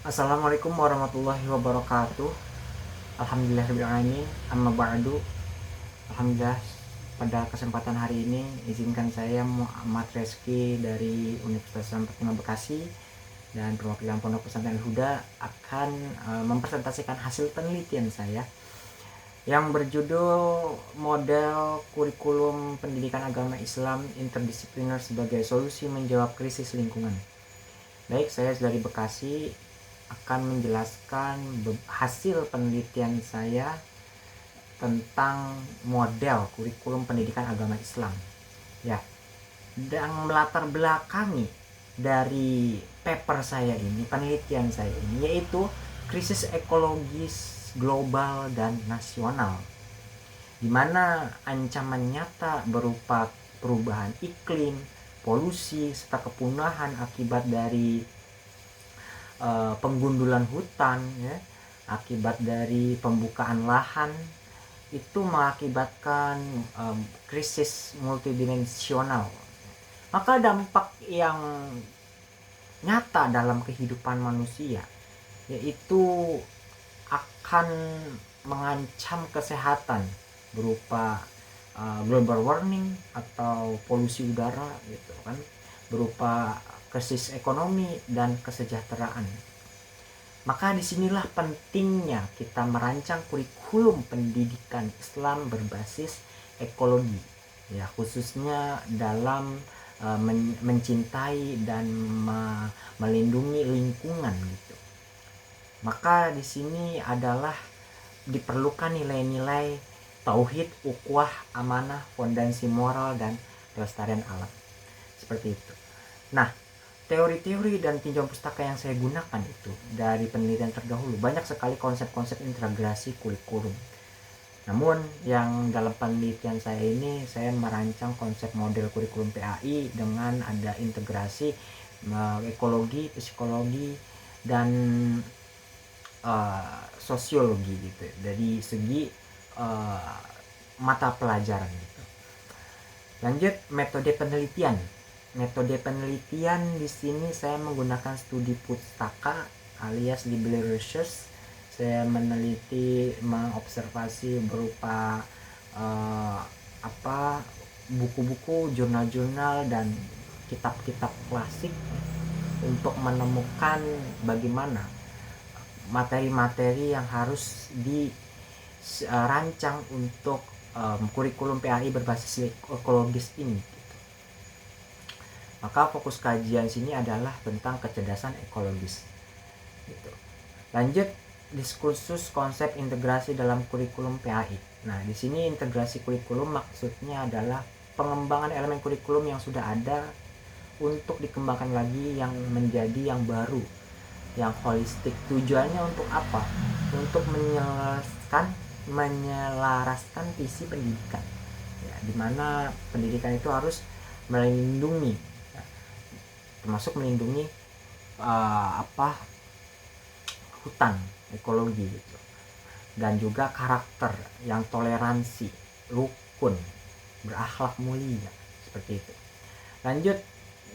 Assalamualaikum warahmatullahi wabarakatuh. Alhamdulillahirrahmanirrahim. Amma ba'du. Alhamdulillah, pada kesempatan hari ini izinkan saya Muhammad Reski dari Universitas Islam 45 Bekasi dan perwakilan Pondok Pesantren Al-Huda akan mempresentasikan hasil penelitian saya yang berjudul Model Kurikulum Pendidikan Agama Islam Interdisipliner sebagai Solusi Menjawab Krisis Lingkungan. Baik, saya dari Bekasi akan menjelaskan hasil penelitian saya tentang model kurikulum pendidikan agama Islam. Ya, dan melatar belakangi dari paper saya ini, penelitian saya ini, yaitu krisis ekologis global dan nasional, di mana ancaman nyata berupa perubahan iklim, polusi, serta kepunahan akibat dari penggundulan hutan, ya, akibat dari pembukaan lahan, itu mengakibatkan krisis multidimensional. Maka dampak yang nyata dalam kehidupan manusia yaitu akan mengancam kesehatan berupa global warming atau polusi udara gitu kan, berupa krisis ekonomi dan kesejahteraan. Maka disinilah pentingnya kita merancang kurikulum pendidikan Islam berbasis ekologi, ya, khususnya dalam mencintai dan melindungi lingkungan gitu. Maka di sini adalah diperlukan nilai-nilai tauhid, ukhuwah, amanah, fondasi moral dan pelestarian alam. Seperti itu. Nah, teori-teori dan tinjauan pustaka yang saya gunakan itu dari penelitian terdahulu banyak sekali konsep-konsep integrasi kurikulum. Namun yang dalam penelitian saya ini, saya merancang konsep model kurikulum PAI dengan ada integrasi ekologi, psikologi, dan sosiologi gitu, dari segi mata pelajaran gitu. Lanjut, metode penelitian. Metode penelitian di sini saya menggunakan studi pustaka alias library research. Saya meneliti, mengobservasi berupa buku-buku, jurnal-jurnal dan kitab-kitab klasik untuk menemukan bagaimana materi-materi yang harus dirancang untuk kurikulum PAI berbasis ekologis ini. Maka fokus kajian sini adalah tentang kecerdasan ekologis. Gitu. Lanjut, diskursus konsep integrasi dalam kurikulum PAI. Nah, di sini integrasi kurikulum maksudnya adalah pengembangan elemen kurikulum yang sudah ada untuk dikembangkan lagi yang menjadi yang baru, yang holistik. Tujuannya untuk apa? Untuk menyelaraskan visi pendidikan, ya, dimana pendidikan itu harus melindungi, ya, termasuk melindungi hutan, ekologi gitu, dan juga karakter yang toleransi, rukun, berakhlak mulia, seperti itu. Lanjut,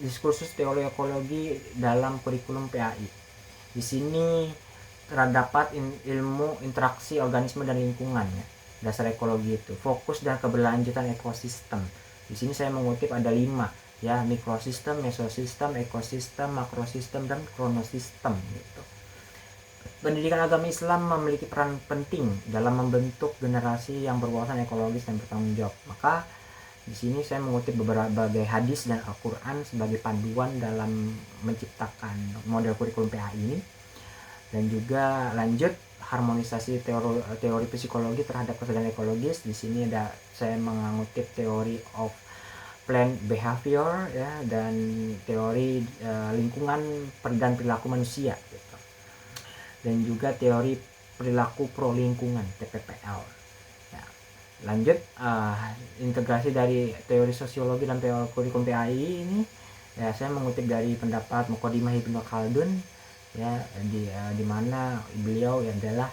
diskursus teori ekologi dalam kurikulum PAI. Di sini terdapat ilmu interaksi organisme dan lingkungan, ya, dasar ekologi itu, fokus dan keberlanjutan ekosistem. Di sini saya mengutip ada 5, ya, mikrosistem, mesosistem, ekosistem, makrosistem, dan kronosistem gitu. Pendidikan agama Islam memiliki peran penting dalam membentuk generasi yang berwawasan ekologis dan bertanggung jawab. Maka di sini saya mengutip beberapa hadis dan Al-Quran sebagai panduan dalam menciptakan model kurikulum PAI ini. Dan juga lanjut, harmonisasi teori psikologi terhadap kesadaran ekologis. Di sini ada saya mengutip teori of plant behavior, ya, dan teori lingkungan dan perilaku manusia gitu. Dan juga teori perilaku pro lingkungan TPPL. Ya. Lanjut, integrasi dari teori sosiologi dan teori kurikulum PAI ini, ya, saya mengutip dari pendapat Muqaddimah Ibnu Khaldun, ya, di mana beliau adalah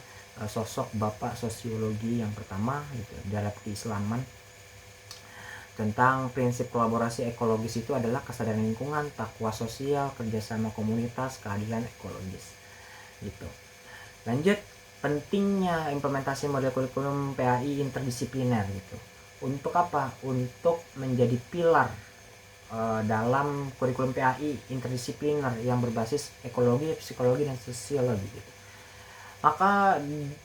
sosok bapak sosiologi yang pertama gitu dalam keislaman. Tentang prinsip kolaborasi ekologis itu adalah kesadaran lingkungan, takwa sosial, kerjasama komunitas, keadilan ekologis. gitu. Lanjut, pentingnya implementasi model kurikulum PAI interdisipliner gitu. Untuk apa? Untuk menjadi pilar dalam kurikulum PAI interdisipliner yang berbasis ekologi, psikologi, dan sosiologi gitu. Maka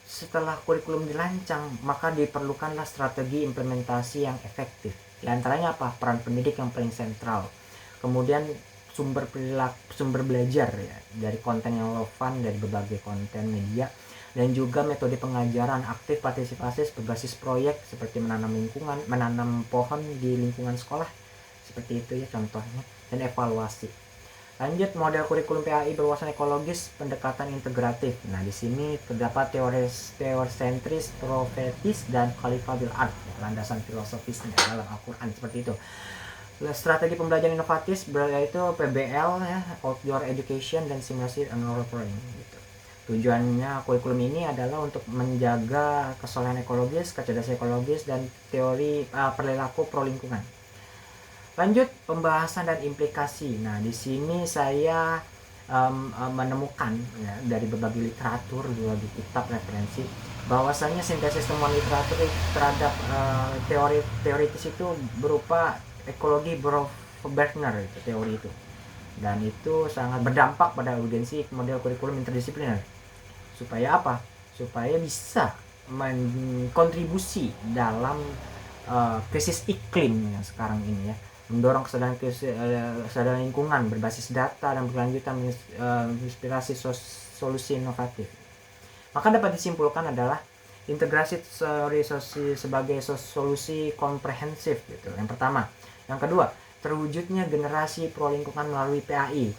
setelah kurikulum dirancang, maka diperlukanlah strategi implementasi yang efektif. Di antaranya apa? Peran pendidik yang paling sentral. Kemudian sumber belajar ya, dari konten yang relevan dari berbagai konten media, dan juga metode pengajaran aktif partisipasi berbasis proyek seperti menanam pohon di lingkungan sekolah, seperti itu ya contohnya, dan evaluasi. Lanjut, model kurikulum PAI berwawasan ekologis, pendekatan integratif. Nah, di sini terdapat teori sentris, profetis, dan khalifah bil art, ya, landasan filosofisnya dalam Al-Quran seperti itu. Strategi pembelajaran inovatif yaitu PBL ya, outdoor education, dan simulasi learning gitu. Tujuannya kurikulum ini adalah untuk menjaga kesolehan ekologis, kecerdasan ekologis, dan teori perilaku pro lingkungan. Lanjut, pembahasan dan implikasi. Nah, di sini saya menemukan ya, dari berbagai literatur, berbagai kitab referensi, bahwasanya sintesis temuan literatur terhadap teori teoritis itu berupa ekologi Berner itu teori itu, dan itu sangat berdampak pada urgensi model kurikulum interdisipliner. Supaya apa? Supaya bisa menkontribusi dalam krisis iklim yang sekarang ini ya, mendorong kesadaran lingkungan berbasis data dan berkelanjutan, menginspirasi solusi inovatif. Maka dapat disimpulkan adalah integrasi sebagai solusi komprehensif gitu. Yang pertama. Yang kedua, terwujudnya generasi pro lingkungan melalui PAI,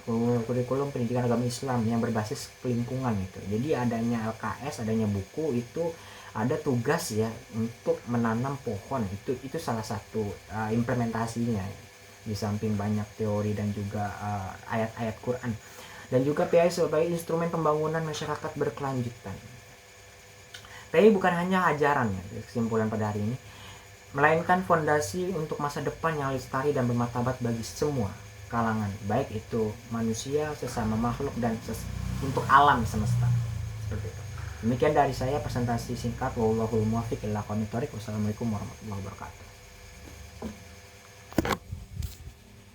kurikulum pendidikan agama Islam yang berbasis lingkungan itu. Jadi adanya LKS, adanya buku itu ada tugas ya untuk menanam pohon, itu salah satu implementasinya ya. Di samping banyak teori dan juga ayat-ayat Quran, dan juga PAI sebagai instrumen pembangunan masyarakat berkelanjutan. PAI bukan hanya ajaran ya, kesimpulan pada hari ini, melainkan fondasi untuk masa depan yang lestari dan bermartabat bagi semua kalangan, baik itu manusia, sesama makhluk, dan untuk alam semesta. Seperti itu. Demikian dari saya presentasi singkat. Wallahul muwaffiq ila aqwamit thoriq. Wassalamualaikum warahmatullahi wabarakatuh.